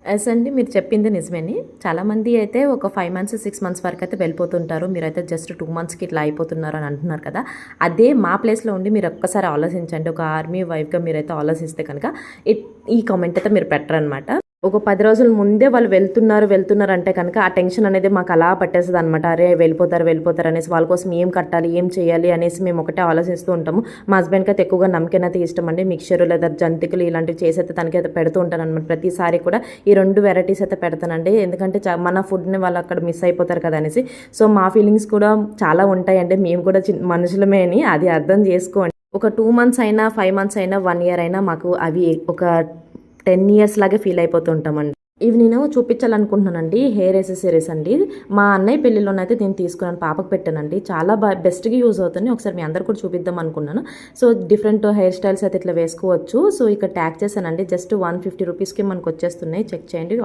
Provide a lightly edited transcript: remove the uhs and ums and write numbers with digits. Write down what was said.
Yes అండి. మీరు చెప్పింది నిజమేని. చాలామంది అయితే ఒక 5 మంత్స్, 6 మంత్స్ వరకైతే వెళ్ళిపోతుంటారు. మీరైతే జస్ట్ 2 మంత్స్‌కి ఇట్లా అయిపోతున్నారు అని అంటున్నారు కదా! అదే మా ప్లేస్‌లో ఉండి మీరు ఒక్కసారి ఆలోచించండి. ఒక ఆర్మీ వైఫ్‌గా మీరైతే ఆలోచిస్తే కనుక ఇట్ ఈ కామెంట్ అయితే మీరు పెట్టరనమాట. ఒక 10 రోజుల ముందే వాళ్ళు వెళ్తున్నారు అంటే కనుక ఆ టెన్షన్ అనేది మాకు అలా పట్టేస్తదనమాట. అరే! వెళ్ళిపోతారు అనేసి వాళ్ళ కోసం ఏం కట్టాలి, ఏం చేయాలి అనేసి మేము ఒకటే ఆలోచిస్తూ ఉంటాము. మా హస్బెండ్‌కి అయితే ఎక్కువగా నమ్కిన్ అయితే ఇష్టమండి. మిక్చర్ లేదా జంతికలు ఇలాంటివి చేసైతే తనకైతే పెడుతూ ఉంటాననమాట. ప్రతిసారి కూడా ఈ 2 వెరైటీస్ అయితే పెడతానండి. ఎందుకంటే మన ఫుడ్‌ని వాళ్ళు అక్కడ మిస్ అయిపోతారు కదా అనేసి. సో, మా ఫీలింగ్స్ కూడా చాలా ఉంటాయండి. మేము కూడా మనుషులమే అని అది అర్థం చేసుకోండి. ఒక 2 మంత్స్ అయినా, 5 మంత్స్ అయినా, 1 ఇయర్ అయినా మాకు అవి ఒక 10 ఇయర్స్ లాగే ఫీల్ అయిపోతూ ఉంటామండి. ఇవి నేను చూపించాలనుకుంటున్నానండి. హెయిర్ ఎసెసరీస్ అండి. మా అన్నయ్య పెళ్లిలోనైతే నేను తీసుకున్నాను. పాపకు పెట్టానండి. చాలా బెస్ట్‌గా యూజ్ అవుతుంది. ఒకసారి మీ అందరికి కూడా చూపిద్దాం అనుకున్నాను. సో, డిఫరెంట్ హెయిర్ స్టైల్స్ అయితే ఇట్లా వేసుకోవచ్చు. సో, ఇక్కడ ట్యాగ్ చేశానండి. జస్ట్ 150 రూపీస్‌కి మనకు వచ్చేస్తున్నాయి. చెక్ చేయండి.